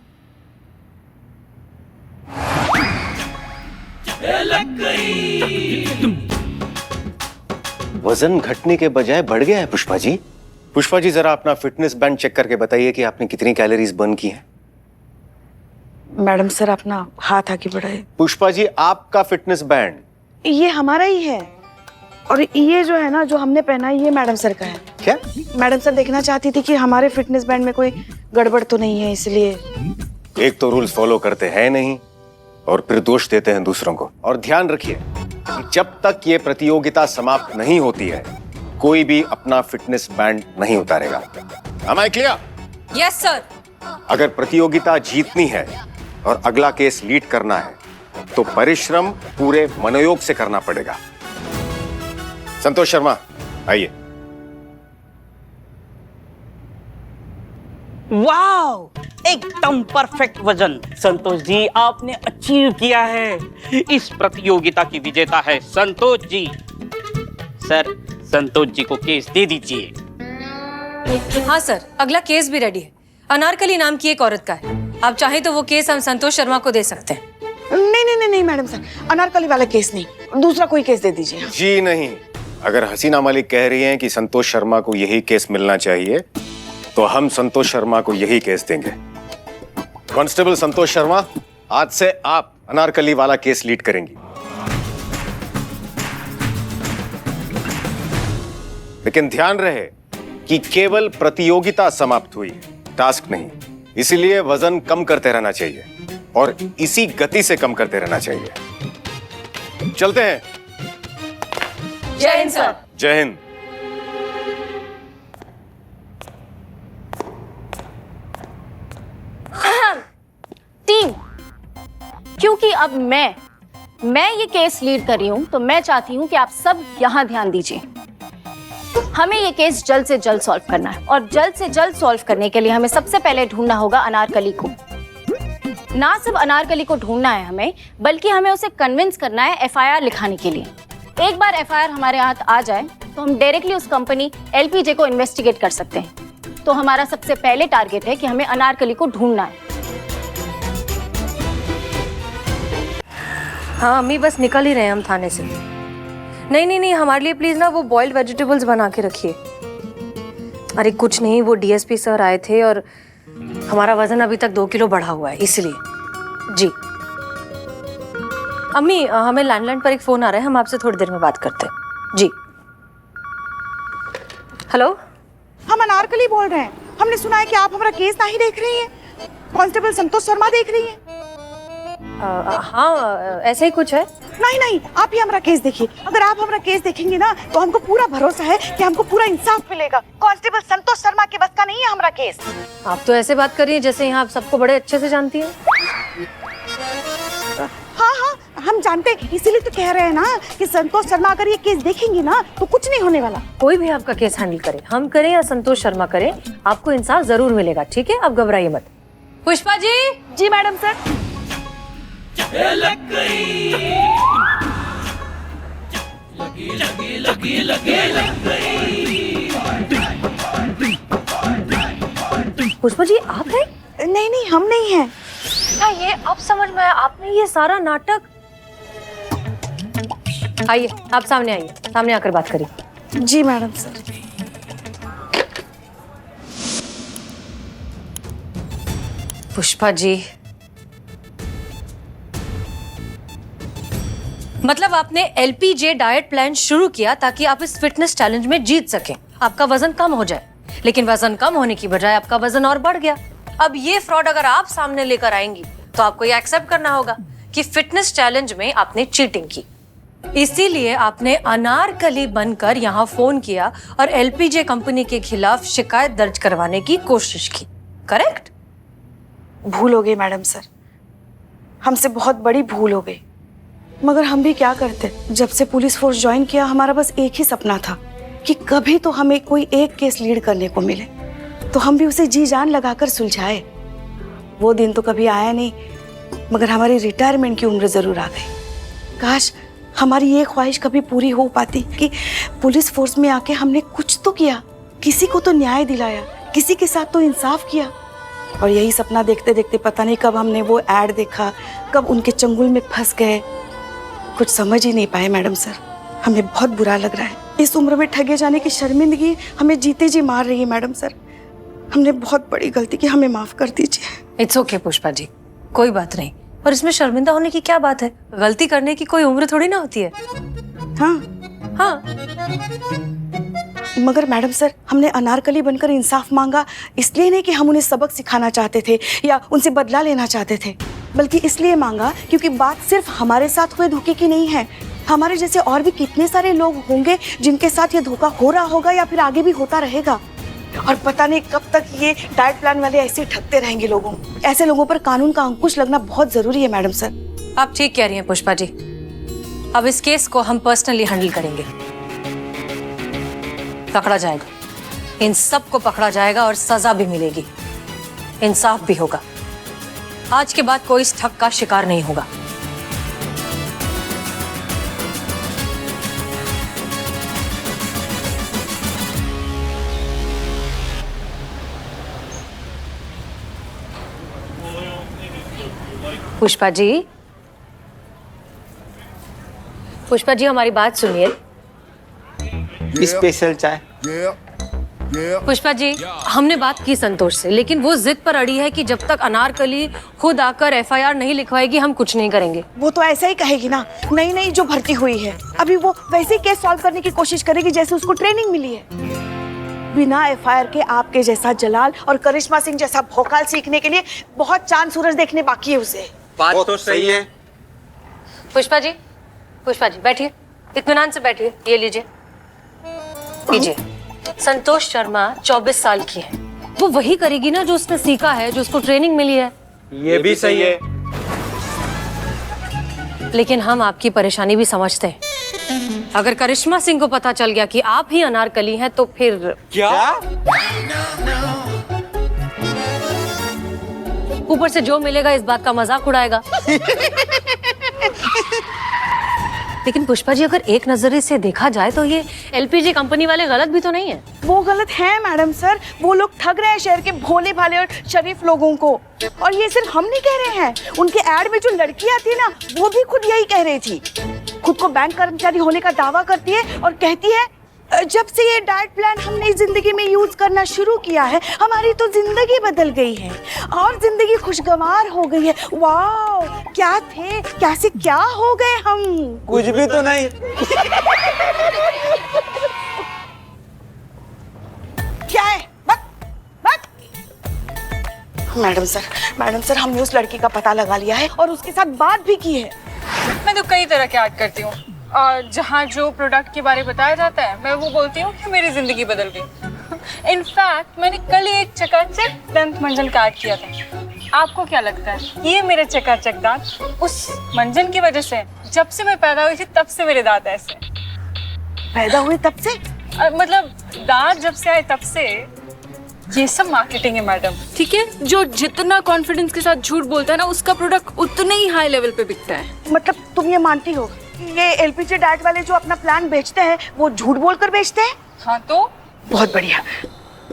वजन घटने के बजाय बढ़ गया है पुष्पा जी। पुष्पा जी जरा अपना फिटनेस बैंड चेक करके बताइए कि आपने कितनी कैलोरीज बर्न की हैं। मैडम सर अपना हाथ आगे बढ़ाए। पुष्पा जी, आपका फिटनेस बैंड। ये हमारा ही है, और ये जो है ना जो हमने पहना है ये मैडम सर का है। क्या? मैडम सर देखना चाहती थी कि हमारे फिटनेस बैंड में कोई गड़बड़ तो नहीं है, इसलिए। एक तो रूल्स फॉलो करते हैं नहीं और फिर दोष देते हैं दूसरों को। और ध्यान रखिए कि जब तक ये प्रतियोगिता समाप्त नहीं होती है कोई भी अपना फिटनेस बैंड नहीं उतारेगा। Am I clear? Yes sir. अगर प्रतियोगिता जीतनी है और अगला केस लीड करना है तो परिश्रम पूरे मनोयोग से करना पड़ेगा। संतोष शर्मा आइए। वाओ, एकदम परफेक्ट वजन। संतोष जी, आपने अचीव किया है। इस प्रतियोगिता की विजेता है संतोष जी। सर, संतोष जी को केस दे दीजिए। हाँ सर, अगला केस भी रेडी है। अनारकली नाम की एक औरत का है। आप चाहें तो वो केस हम संतोष शर्मा को दे सकते हैं। नहीं नहीं नहीं नहीं मैडम सर, अनारकली वाला केस नहीं, दूसरा कोई केस दे दीजिए। जी नहीं, अगर हसीना मलिक कह रही हैं कि संतोष शर्मा को यही केस मिलना चाहिए तो हम संतोष शर्मा को यही केस देंगे। कांस्टेबल संतोष शर्मा, आज से आप अनारकली वाला केस लीड करेंगी। लेकिन ध्यान रहे कि केवल प्रतियोगिता समाप्त हुई, टास्क नहीं। इसीलिए वजन कम करते रहना चाहिए और इसी गति से कम करते रहना चाहिए। चलते हैं। जय हिंद सर। जय हिंद। टीम, क्योंकि अब मैं ये केस लीड कर रही हूं तो मैं चाहती हूं कि आप सब यहां ध्यान दीजिए। हमें ये केस जल्द से जल्द सॉल्व करना है और जल्द से जल्द सॉल्व करने के लिए हमें सबसे पहले ढूंढना होगा अनारकली को। ना सिर्फ अनारकली को ढूंढना है हमें, बल्कि हमें उसे कन्विंस करना है एफआईआर लिखाने के लिए। एक बार एफआईआर हमारे हाथ आ जाए तो हम डायरेक्टली उस कंपनी एलपीजे को इन्वेस्टिगेट कर सकते हैं। तो हमारा सबसे पहले टारगेट है कि हमें अनारकली को ढूंढना है। हाँ अम्मी, बस निकल ही रहे हैं हम थाने से। नहीं नहीं नहीं, हमारे लिए प्लीज ना वो बॉइल्ड वेजिटेबल्स बना के रखिए। अरे कुछ नहीं, वो डीएसपी सर आए थे और हमारा वजन अभी तक 2 किलो बढ़ा हुआ है, इसलिए। जी अम्मी, हमें लैंडलाइन पर एक फोन आ रहा है, हम आपसे थोड़ी देर में बात करते हैं। जी हेलो, हम अनारकली बोल रहे हैं। हमने सुना है कि आप हमारा केस नहीं देख रही हैं, कांस्टेबल संतोष शर्मा देख रही हैं। हाँ ऐसा ही कुछ है। नहीं नहीं, आप ही हमारा केस देखिए। अगर आप हमारा केस देखेंगे ना तो हमको पूरा भरोसा है कि हमको पूरा इंसाफ मिलेगा। कांस्टेबल संतोष शर्मा के बस का नहीं है हमारा केस। आप तो ऐसे बात कर रही हैं जैसे यहाँ आप सबको बड़े अच्छे से जानती हैं। हाँ हाँ, हम जानते हैं, इसीलिए तो कह रहे हैं ना कि संतोष शर्मा अगर ये केस देखेंगे ना तो कुछ नहीं होने वाला। कोई भी आपका केस हैंडल करे, हम करें या संतोष शर्मा करे, आपको इंसाफ जरूर मिलेगा। ठीक है, आप घबराइए मत। पुष्पा जी। जी मैडम सर। पुष्पा जी आप हैं? नहीं नहीं, हम नहीं हैं। क्या ये अब समझ में आया? आपने ये सारा नाटक। आइए, आप सामने आइए, सामने आकर बात करिए। जी मैडम सर। पुष्पा जी, मतलब आपने एलपीजे डाइट प्लान शुरू किया ताकि आप इस फिटनेस चैलेंज में जीत सकें, आपका वजन कम हो जाए। लेकिन वजन कम होने की बजाय आपका वजन और बढ़ गया। अब ये फ्रॉड अगर आप सामने लेकर आएंगी तो आपको ये एक्सेप्ट करना होगा कि फिटनेस चैलेंज में आपने चीटिंग की। इसीलिए आपने अनारकली बनकर यहाँ फोन किया और एलपीजे कंपनी के खिलाफ शिकायत दर्ज करवाने की कोशिश की, करेक्ट? भूल हो गई मैडम सर, हमसे बहुत बड़ी भूल हो गई, मगर हम भी क्या करते। जब से पुलिस फोर्स ज्वाइन किया हमारा बस एक ही सपना था कि कभी तो हमें कोई एक केस लीड करने को मिले, तो हम भी उसे जी जान लगाकर सुलझाए। वो दिन तो कभी आया नहीं, मगर हमारी रिटायरमेंट की उम्र जरूर आ गई। काश हमारी ये ख्वाहिश कभी पूरी हो पाती कि पुलिस फोर्स में आके हमने कुछ तो किया, किसी को तो न्याय दिलाया, किसी के साथ तो इंसाफ किया। और यही सपना देखते देखते पता नहीं कब हमने वो एड देखा, कब उनके चंगुल में फंस गए। कुछ समझ ही नहीं पाए मैडम सर, हमें बहुत बुरा लग रहा है। इस उम्र में ठगे जाने की शर्मिंदगी हमें जीते जी मार रही है मैडम सर। हमने बहुत बड़ी गलती की, हमें माफ कर दीजिए। इट्स ओके पुष्पा जी, कोई बात नहीं। और इसमें शर्मिंदा होने की क्या बात है? गलती करने की कोई उम्र थोड़ी ना होती है। हाँ हाँ, मगर मैडम सर, हमने अनारकली बनकर इंसाफ मांगा इसलिए नहीं कि हम उन्हें सबक सिखाना चाहते थे या उनसे बदला लेना चाहते थे, बल्कि इसलिए मांगा क्योंकि बात सिर्फ हमारे साथ हुए धोखे की नहीं है। हमारे जैसे और भी कितने सारे लोग होंगे जिनके साथ ये धोखा हो रहा होगा या फिर आगे भी होता रहेगा। और पता नहीं कब तक ये डाइट प्लान वाले ऐसे ठगते रहेंगे लोगों। ऐसे लोगों पर कानून का अंकुश लगना बहुत जरूरी है मैडम सर। आप ठीक कह रही हैं पुष्पा जी। अब इस केस को हम पर्सनली हैंडल करेंगे। पकड़ा जाएगा, इन सब को पकड़ा जाएगा और सजा भी मिलेगी, इंसाफ भी होगा। आज के बाद कोई इस ठग का शिकार नहीं होगा। पुष्पा जी, पुष्पा जी हमारी बात सुनिए। स्पेशल चाय। पुष्पा जी, हमने बात की संतोष से, लेकिन वो जिद पर अड़ी है कि जब तक अनारकली खुद आकर एफआईआर नहीं लिखवाएगी हम कुछ नहीं करेंगे। वो तो ऐसा ही कहेगी ना, नई नई जो भर्ती हुई है अभी वो वैसे ही केस सॉल्व करने की कोशिश करेगी जैसे उसको ट्रेनिंग मिली है। बिना एफआईआर के आपके जैसा जलाल और करिश्मा सिंह जैसा भोकाल सीखने के लिए बहुत चांद सूरज देखने बाकी है उसे। बात तो सही है। पुष्पा जी बैठिए, इत्मीनान से बैठिए। ये लीजिए, पीजिए। संतोष शर्मा 24 साल की है। वो वही करेगी ना जो उसने सीखा है, जो उसको ट्रेनिंग मिली है। ये भी सही है। लेकिन हम आपकी परेशानी भी समझते हैं। अगर करिश्मा सिंह को पता चल गया कि आप ही अनारकली हैं तो फिर क्या? ऊपर से जो मिलेगा इस बात का मजाक उड़ाएगा। लेकिन पुष्पा जी, अगर एक नजरिए से देखा जाए तो ये एलपीजी कंपनी वाले गलत भी तो नहीं है। वो गलत है मैडम सर, वो लोग ठग रहे हैं शहर के भोले भाले और शरीफ लोगों को। और ये सिर्फ हम नहीं कह रहे हैं, उनके एड में जो लड़की आती है ना वो भी खुद यही कह रही थी। खुद को बैंक कर्मचारी होने का दावा करती है और कहती है जब से ये डाइट प्लान हमने जिंदगी में यूज करना शुरू किया है हमारी तो जिंदगी बदल गई है और जिंदगी खुशगवार हो गई है। वाओ, क्या थे, कैसे क्या हो गए हम। कुछ भी तो नहीं। क्या है? मैडम सर, हमने उस लड़की का पता लगा लिया है और उसके साथ बात भी की है। मैं तो कई तरह के ऐड करती हूँ और जहाँ जो प्रोडक्ट के बारे में बताया जाता है मैं वो बोलती हूँ कि मेरी जिंदगी बदल गई। इनफैक्ट मैंने कल ही एक चकाचक दंत मंजन का ऐड किया था। आपको क्या लगता है ये मेरे चकाचक दांत उस मंजन की वजह से? जब से मैं पैदा हुई थी तब से मेरे दांत ऐसे। पैदा हुए तब से? मतलब दांत जब से आए तब से। ये सब मार्केटिंग है मैडम, ठीक है? जो जितना कॉन्फिडेंस के साथ झूठ बोलता है ना उसका प्रोडक्ट उतने ही हाई लेवल पे बिकता है। मतलब तुम ये मानती हो ये एलपीजी डाइट वाले जो अपना प्लान बेचते हैं वो झूठ बोलकर बेचते हैं? हाँ तो बहुत बढ़िया,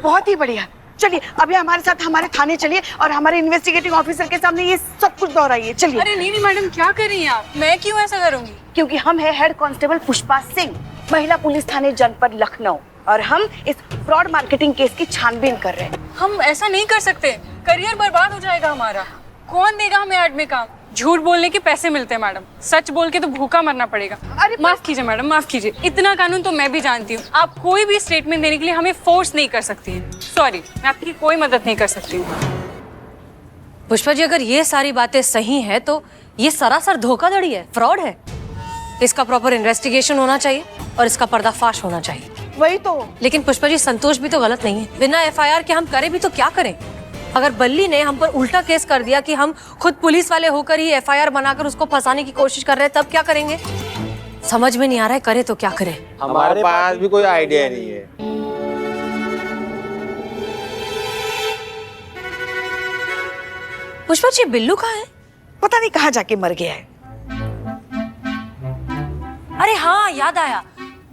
बहुत ही बढ़िया। चलिए अभी हमारे साथ हमारे थाने चलिए और हमारे इन्वेस्टिगेटिंग ऑफिसर के सामने ये सब कुछ दोहराइए। चलिए। अरे नहीं मैडम, क्या कर रही हैं आप? मैं क्यों ऐसा करूंगी? क्योंकि हम है हेड कांस्टेबल पुष्पा सिंह, महिला पुलिस थाने जनपद लखनऊ, और हम इस फ्रॉड मार्केटिंग केस की छानबीन कर रहे हैं। हम ऐसा नहीं कर सकते, करियर बर्बाद हो जाएगा हमारा। कौन देगा हमें ऐड में काम? झूठ बोलने के पैसे मिलते हैं मैडम, सच बोल के तो भूखा मरना पड़ेगा। अरे माफ कीजिए मैडम, माफ कीजिए। इतना कानून तो मैं भी जानती हूँ। आप कोई भी स्टेटमेंट देने के लिए हमें फोर्स नहीं कर सकती हैं। सॉरी, मैं आपकी कोई मदद नहीं कर सकती हूँ। पुष्पा जी, अगर ये सारी बातें सही हैं तो ये सरासर धोखाधड़ी है, फ्रॉड है। इसका प्रॉपर इन्वेस्टिगेशन होना चाहिए और इसका पर्दाफाश होना चाहिए। वही तो। लेकिन पुष्पा जी, संतोष भी तो गलत नहीं है। बिना एफआईआर के हम करें भी तो क्या करें? अगर बल्ली ने हम पर उल्टा केस कर दिया कि हम खुद पुलिस वाले होकर ही एफआईआर बनाकर उसको फंसाने की कोशिश कर रहे हैं, तब क्या करेंगे? समझ में नहीं आ रहा है, करे तो क्या करें? हमारे पास भी कोई आइडिया नहीं है। पुष्पा जी, बिल्लू कहाँ है? पता नहीं कहाँ जाके मर गया है। अरे हाँ, याद आया,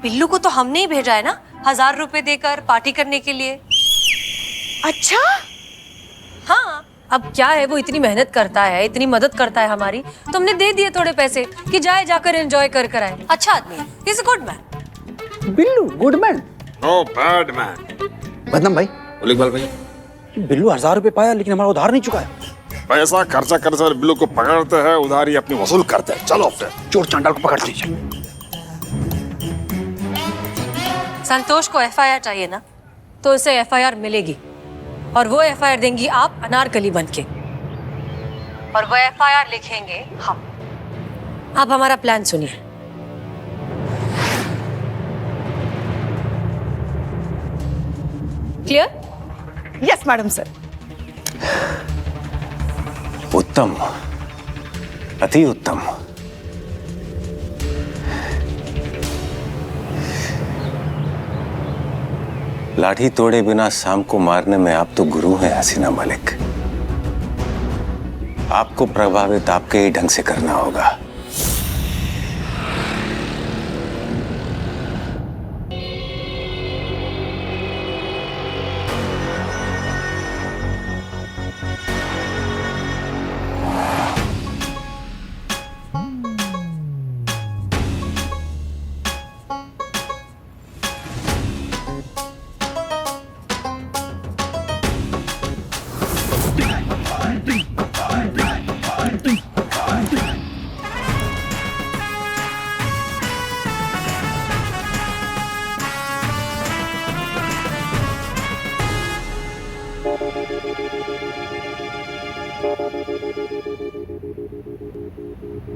बिल्लू को तो हमने ही भेजा है ना 1000 रुपए देकर पार्टी करने के लिए। अच्छा, हाँ, अब क्या है, वो इतनी मेहनत करता है, इतनी मदद करता है हमारी, तो हमने दे दिए थोड़े पैसे कि जाए जाकर एंजॉय कर कर आए। अच्छा आदमी है, is a good man. Billu good man? No bad man. बदनाम भाई, इकबाल भाई, बिल्लू 1000 रुपए पाया लेकिन हमारा उधार नहीं चुकाया। पैसा खर्चा कर सर बिल्लू को पकड़ते हैं, उधारी अपनी वसूल करते हैं। चलो फिर चोर चांडाल को पकड़ लीजिए। संतोष को एफआईआर चाहिए ना, तो उसे एफआईआर मिलेगी, और वो एफआईआर देंगी आप अनारकली बनके, और वो एफआईआर लिखेंगे हम। आप हमारा प्लान सुनिए। क्लियर? Yes madam sir. उत्तम, अति उत्तम। लाठी तोड़े बिना शाम को मारने में आप तो गुरु हैं हसीना मलिक। आपको प्रभावित आपके ही ढंग से करना होगा।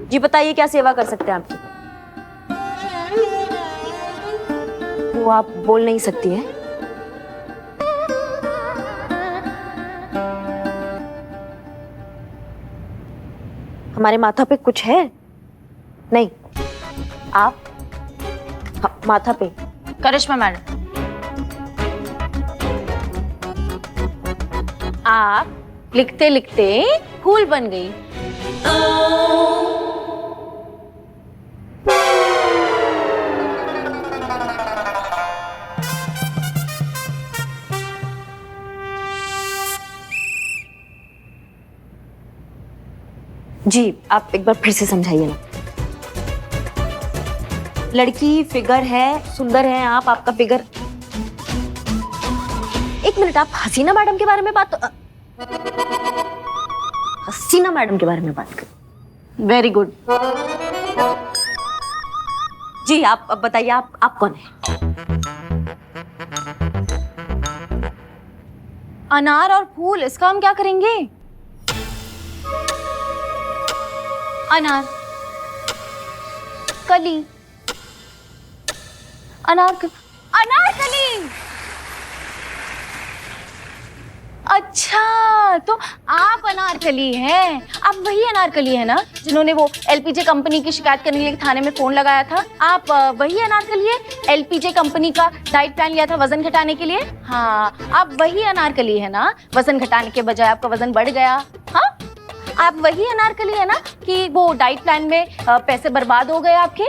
जी बताइए, क्या सेवा कर सकते हैं आपकी? वो आप बोल नहीं सकती है? हमारे माथा पे कुछ है? नहीं, आप माथा पे? करिश्मा मैडम, आप लिखते लिखते फूल बन गई। जी आप एक बार फिर से समझाइए ना। लड़की फिगर है, सुंदर है आप, आपका फिगर। एक मिनट, आप हसीना मैडम के बारे में बात, हसीना मैडम के बारे में बात करें। Very good. जी आप अब बताइए, आप कौन है? अनार और फूल, इसका हम क्या करेंगे? अनार कली, अनारकली। अच्छा, तो आप अनारकली हैं। आप वही अनारकली है ना जिन्होंने वो एलपीजे कंपनी की शिकायत करने के लिए थाने में फोन लगाया था? आप वही अनारकली है, एलपीजे कंपनी का डाइट प्लान लिया था वजन घटाने के लिए? हाँ, आप वही अनारकली है ना, वजन घटाने के बजाय आपका वजन बढ़ गया। हाँ, आप वही अनारकली है ना कि वो डाइट प्लान में पैसे बर्बाद हो गए आपके?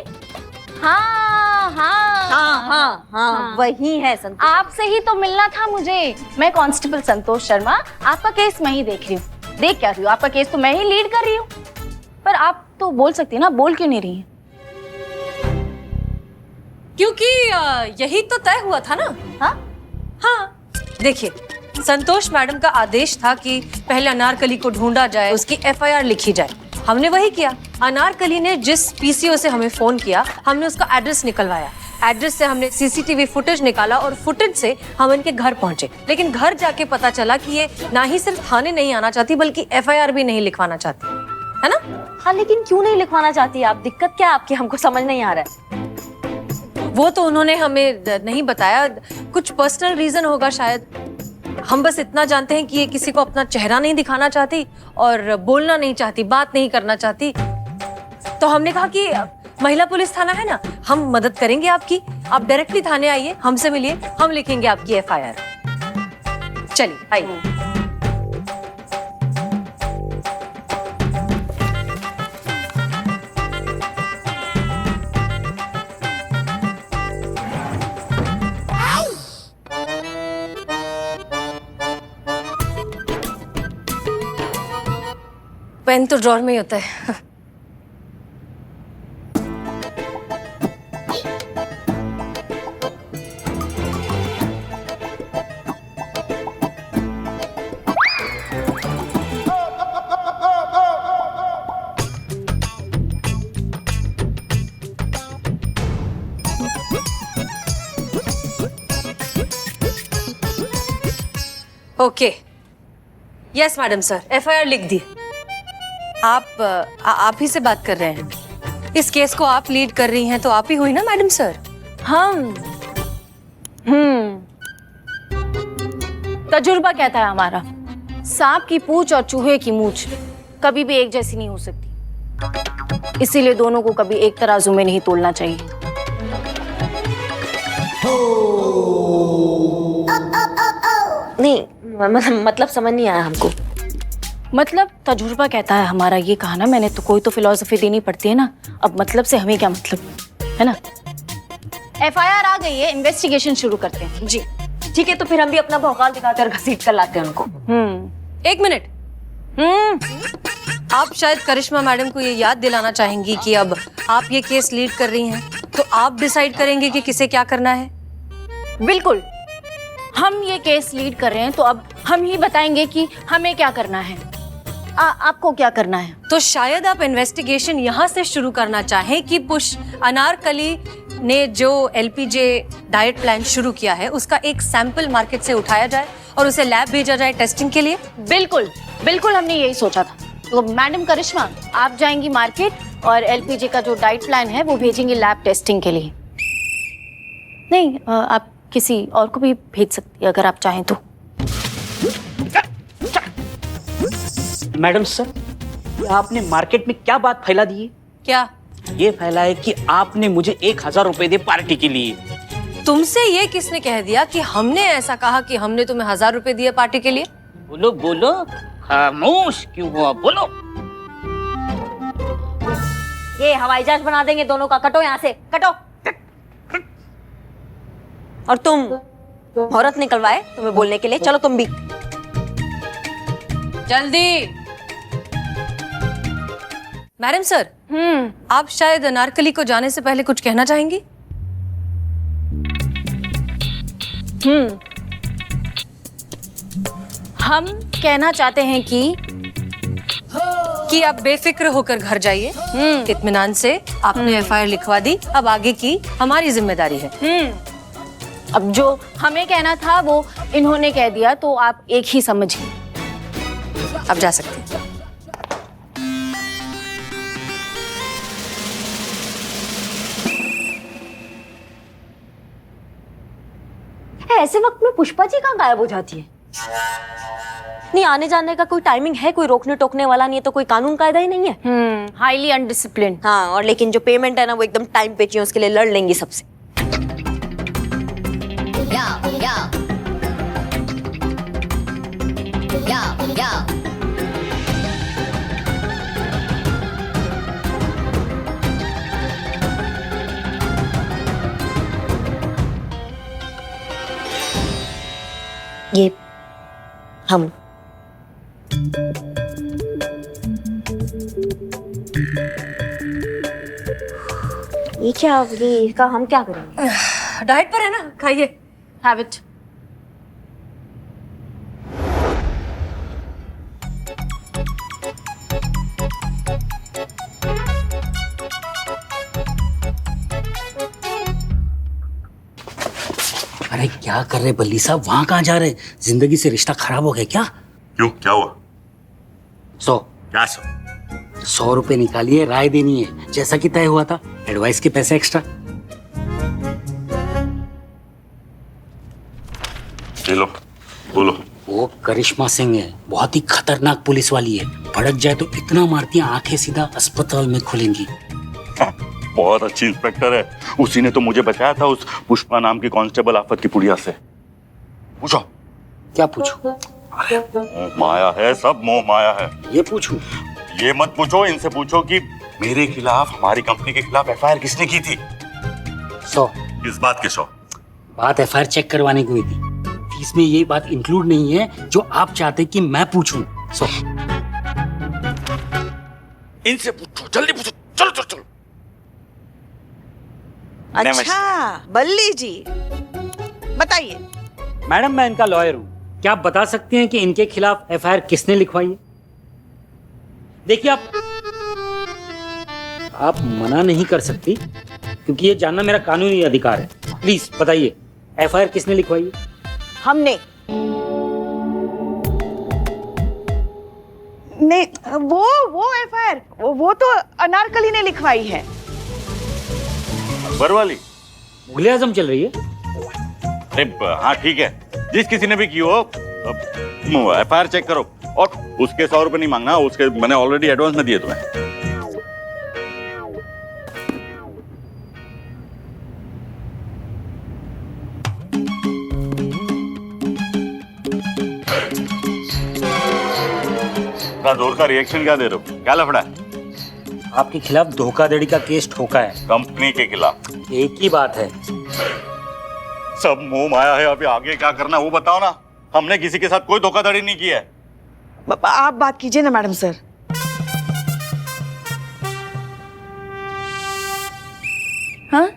हाँ हाँ हाँ हाँ हाँ, वही है संतोष। आपसे ही तो मिलना था मुझे। मैं कांस्टेबल संतोष शर्मा, आपका केस मैं ही देख रही हूँ। देख क्या रही हूँ, आपका केस तो मैं ही लीड कर रही हूँ। पर आप तो बोल सकती है ना, बोल क्यों नहीं रही है? क्योंकि यही तो तय हुआ था ना। हाँ हाँ, देखिए, संतोष मैडम का आदेश था कि पहले अनारकली को ढूंढा जाए, उसकी एफआईआर लिखी जाए। हमने वही किया। अनारकली ने जिस पीसीओ से हमें फोन किया, हमने उसका एड्रेस निकलवाया। एड्रेस से हमने सीसीटीवी फुटेज निकाला और फुटेज से हम इनके घर पहुंचे। लेकिन घर जाके पता चला कि ये ना ही सिर्फ थाने नहीं आना चाहती बल्कि एफआईआर भी नहीं लिखवाना चाहती है ना। हाँ, लेकिन क्यों नहीं लिखवाना चाहती आप? दिक्कत क्या आपकी, हमको समझ नहीं आ रहा है। वो तो उन्होंने हमें नहीं बताया, कुछ पर्सनल रीजन होगा शायद। हम बस इतना जानते हैं कि ये किसी को अपना चेहरा नहीं दिखाना चाहती और बोलना नहीं चाहती, बात नहीं करना चाहती। तो हमने कहा कि महिला पुलिस थाना है ना, हम मदद करेंगे आपकी। आप डायरेक्टली थाने आइए, हमसे मिलिए, हम लिखेंगे आपकी FIR। चलिए आइए। पेन तो ड्रॉर में ही होता है। Okay, yes madam sir, FIR लिख दी। आप ही से बात कर रहे हैं। इस केस को आप लीड कर रही हैं तो आप ही हुई ना मैडम सर? हम तजुर्बा कहता है हमारा, सांप की पूंछ और चूहे की मूंछ कभी भी एक जैसी नहीं हो सकती, इसीलिए दोनों को कभी एक तराजू में नहीं तोलना चाहिए। नहीं मतलब समझ नहीं आया हमको। मतलब तजुर्बा कहता है हमारा, ये कहा ना मैंने, तो कोई तो फिलॉसफी देनी पड़ती है ना। अब मतलब से हमें क्या मतलब, है ना? FIR आ गई है, इन्वेस्टिगेशन शुरू करते हैं। जी ठीक है, तो फिर हम भी अपना भौकाल दिखाकर घसीट कर लाते हैं उनको। एक मिनट। आप शायद करिश्मा मैडम को ये याद दिलाना चाहेंगी कि अब आप ये केस लीड कर रही हैं, तो आप डिसाइड करेंगे कि किसे क्या करना है। बिल्कुल, हम ये केस लीड कर रहे हैं तो अब हम ही बताएंगे कि हमें क्या करना है। आपको क्या करना है? तो शायद आप इन्वेस्टिगेशन यहाँ से शुरू करना चाहें कि अनारकली ने जो LPJ डाइट प्लान शुरू किया है उसका एक सैंपल मार्केट से उठाया जाए और उसे लैब भेजा जाए टेस्टिंग के लिए। बिल्कुल बिल्कुल, हमने यही सोचा था। तो मैडम करिश्मा, आप जाएंगी मार्केट और LPJ का जो डाइट प्लान है वो भेजेंगी लैब टेस्टिंग के लिए। नहीं, आप किसी और को भी भेज सकती है अगर आप चाहें तो। मैडम सर, ये आपने मार्केट में क्या बात फैला दी है? क्या? ये फैला है कि आपने मुझे 1000 रुपए दे पार्टी के लिए। तुमसे ये किसने कह दिया कि हमने ऐसा कहा कि हमने तुम्हें 1000 रुपए दिए पार्टी के लिए? बोलो बोलो, खामोश क्यों हुआ, बोलो। ये हवाई जहाज बना देंगे दोनों का। कटो यहाँ से, कटो। और तुम औरत निकलवाए तुम्हें बोलने के लिए, चलो तुम भी जल्दी। मैडम सर, आप शायद अनारकली को जाने से पहले कुछ कहना चाहेंगी? हम कहना चाहते हैं कि आप बेफिक्र होकर घर जाइए। इत्मीनान से आपने FIR लिखवा दी, अब आगे की हमारी जिम्मेदारी है। अब जो हमें कहना था वो इन्होंने कह दिया, तो आप एक ही समझिए। अब जा सकते हैं। ऐसे वक्त में पुष्पा जी कहाँ गायब हो जाती है? नहीं, आने जाने का कोई टाइमिंग है, कोई रोकने टोकने वाला नहीं है, तो कोई कानून कायदा ही नहीं है। Highly undisciplined. हाँ, और लेकिन जो पेमेंट है ना वो एकदम टाइम पे चाहिए, उसके लिए लड़ लेंगी सबसे। ये हम ये क्या, ये इसका हम क्या करेंगे? डाइट पर है ना, खाइए। Have it. अरे क्या कर रहे बल्ली साहब, वहां कहाँ जा रहे? जिंदगी से रिश्ता खराब हो गया क्या? क्यों, क्या हुआ? 100 क्या 100 रुपए निकालिए, राय देनी है जैसा कि तय हुआ था, एडवाइस के पैसे एक्स्ट्रा। ये लो, बोलो। वो करिश्मा सिंह है, बहुत ही खतरनाक पुलिस वाली है। भड़क जाए तो इतना मारती है, आंखें सीधा अस्पताल में खुलेंगी। बहुत अच्छी इंस्पेक्टर है, उसी ने तो मुझे बचाया था उस पुष्पा नाम की कांस्टेबल आफत की पुड़िया से। पूछो। क्या पूछूं? मोह माया है, सब मोह माया है। ये पूछूं? ये मत पूछो, इनसे पूछो कि मेरे खिलाफ, हमारी कंपनी के खिलाफ एफआईआर किसने की थी। 100। किस बात के 100? बात एफआईआर चेक करवाने की हुई थी। फीस में ये बात इंक्लूड नहीं है जो आप चाहते कि मैं पूछूं। 100। इनसे पूछो, जल्दी पूछो, चलो चलो चलो। अच्छा बल्ली जी, बताइए। मैडम मैं इनका लॉयर हूँ, क्या आप बता सकते हैं कि इनके खिलाफ एफआईआर किसने लिखवाई है? देखिए आप मना नहीं कर सकती क्योंकि ये जानना मेरा कानूनी अधिकार है। प्लीज बताइए, एफआईआर किसने लिखवाई है? हमने। नहीं, वो एफआईआर वो तो अनारकली ने लिखवाई है। अकबर वाली? मुगले आजम चल रही है। अरे हाँ ठीक है, जिस किसी ने भी की हो एफआईआर चेक करो, और उसके 100 रुपए नहीं मांगना, उसके मैंने ऑलरेडी एडवांस में दिए तुम्हें। इतना जोर का रिएक्शन क्या दे रहे हो? क्या लफड़ा है? आपके खिलाफ धोखाधड़ी का केस ठोका है। कंपनी के खिलाफ? एक ही बात है। सब मुंह माया है, अभी आगे क्या करना वो बताओ ना। हमने किसी के साथ कोई धोखाधड़ी नहीं की है। आप बात कीजिए ना मैडम सर। हाँ,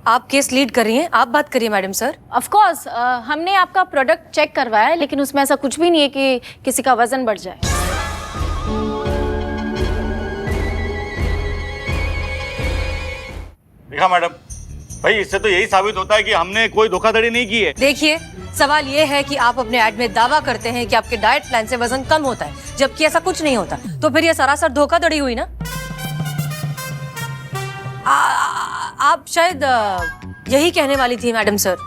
आप केस लीड कर रही हैं, आप बात करिए मैडम सर। ऑफ कोर्स हमने आपका प्रोडक्ट चेक करवाया है, लेकिन उसमें ऐसा कुछ भी नहीं है कि किसी का वजन बढ़ जाए। देखा मैडम, भाई इससे तो यही साबित होता है कि हमने कोई धोखाधड़ी नहीं की है। देखिए, सवाल ये है कि आप अपने ऐड में दावा करते हैं कि आपके डाइट प्लान से वजन कम होता है, जबकि ऐसा कुछ नहीं होता। तो फिर ये सरासर धोखाधड़ी हुई ना। आप शायद यही कहने वाली थी मैडम सर।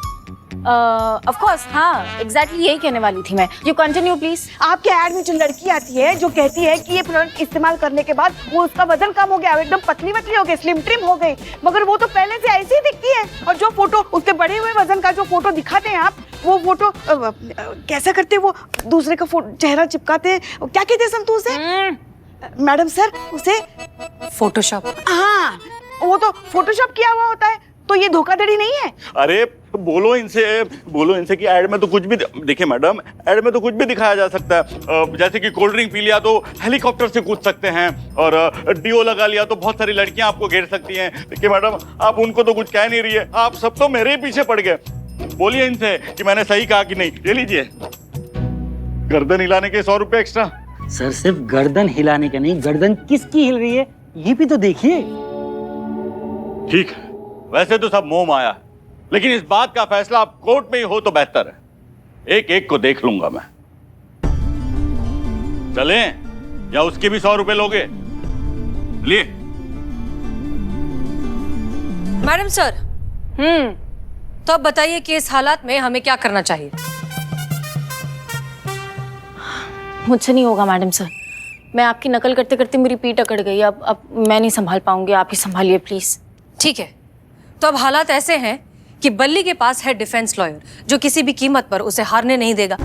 ऑफ कोर्स हाँ, एग्जैक्टली यही कहने वाली थी मैं। You continue please. आपके ऐड में जो लड़की आती है जो कहती है कि ये प्रोडक्ट इस्तेमाल करने के बाद वो उसका वजन कम हो गया, एकदम पतली वतली हो गई, स्लिम ट्रिम हो गई, मगर वो तो पहले से ऐसी ही दिखती है। और जो फोटो उसके बढ़े हुए वजन का जो फोटो दिखाते हैं आप, वो फोटो कैसा करते हैं, वो दूसरे का चेहरा चिपकाते हैं, क्या कहते हैं संतोष से मैडम सर उसे? फोटोशॉप। हाँ, वो तो फोटोशॉप किया हुआ होता है, तो ये धोखाधड़ी नहीं है। अरे बोलो इनसे कि ऐड में तो कुछ भी, देखिए मैडम, ऐड में तो कुछ भी दिखाया जा सकता है। जैसे कि कोल्ड ड्रिंक पी लिया तो हेलीकॉप्टर से कूद सकते हैं, और डीओ लगा लिया तो बहुत सारी लड़कियां आपको घेर सकती हैं। देखिए मैडम, आप उनको तो कुछ कह नहीं रही है, आप सब तो मेरे ही पीछे पड़ गए। बोलिए इनसे कि मैंने सही कहा कि नहीं। ये लीजिए, गर्दन हिलाने के 100 रुपए एक्स्ट्रा। सर सिर्फ गर्दन हिलाने का नहीं, गर्दन किसकी हिल रही है ये भी तो देखिए। ठीक है, वैसे तो सब मोह माया है, लेकिन इस बात का फैसला आप कोर्ट में ही हो तो बेहतर है। एक एक को देख लूंगा मैं। चलें या उसके भी 100 रुपए लोगे? लिए मैडम सर। तो अब बताइए कि इस हालात में हमें क्या करना चाहिए? मुझसे नहीं होगा मैडम सर, मैं आपकी नकल करते करते मेरी पीठ अकड़ गई। अब मैं नहीं संभाल पाऊंगी, आप ही संभालिए प्लीज। ठीक है, तो अब हालात ऐसे हैं कि बल्ली के पास है डिफेंस लॉयर जो किसी भी कीमत पर उसे हारने नहीं देगा।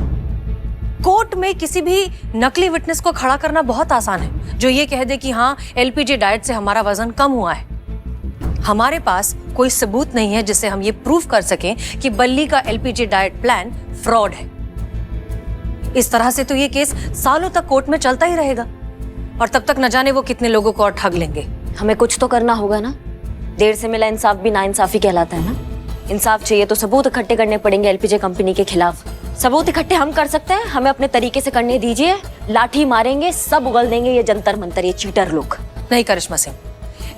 कोर्ट में किसी भी नकली विटनेस को खड़ा करना बहुत आसान है, जो ये कह दे कि हाँ एलपीजे डाइट से हमारा वजन कम हुआ है। हमारे पास कोई सबूत नहीं है जिससे हम ये प्रूव कर सकें कि बल्ली का एलपीजे डाइट प्लान फ्रॉड है। इस तरह से तो ये केस सालों तक कोर्ट में चलता ही रहेगा, और तब तक न जाने वो कितने लोगों को और ठग लेंगे। हमें कुछ तो करना होगा ना। देर से मिला इंसाफ भी नाइंसाफी कहलाता है ना। इंसाफ चाहिए तो सबूत इकट्ठे करने पड़ेंगे एलपीजे कंपनी के खिलाफ। सबूत इकट्ठे हम कर सकते हैं, हमें अपने तरीके से करने दीजिए। लाठी मारेंगे, सब उगल देंगे ये जंतर मंतर, ये चीटर लोग। नहीं करिश्मा सिंह,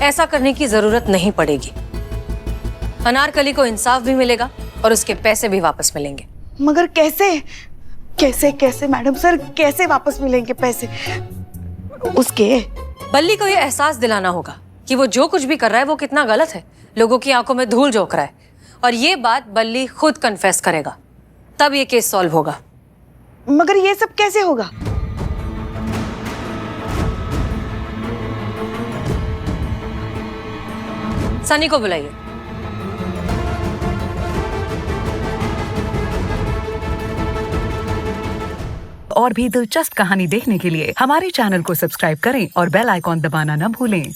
ऐसा करने की जरूरत नहीं पड़ेगी। अनारकली को इंसाफ भी मिलेगा और उसके पैसे भी वापस मिलेंगे। मगर कैसे कैसे कैसे मैडम सर, कैसे वापस मिलेंगे पैसे उसके? बल्ली को ये एहसास दिलाना होगा कि वो जो कुछ भी कर रहा है वो कितना गलत है, लोगों की आंखों में धूल झोंक रहा है, और ये बात बल्ली खुद कन्फेस करेगा, तब ये केस सॉल्व होगा। मगर ये सब कैसे होगा? सनी को बुलाइए। और भी दिलचस्प कहानी देखने के लिए हमारे चैनल को सब्सक्राइब करें और बेल आइकॉन दबाना न भूलें।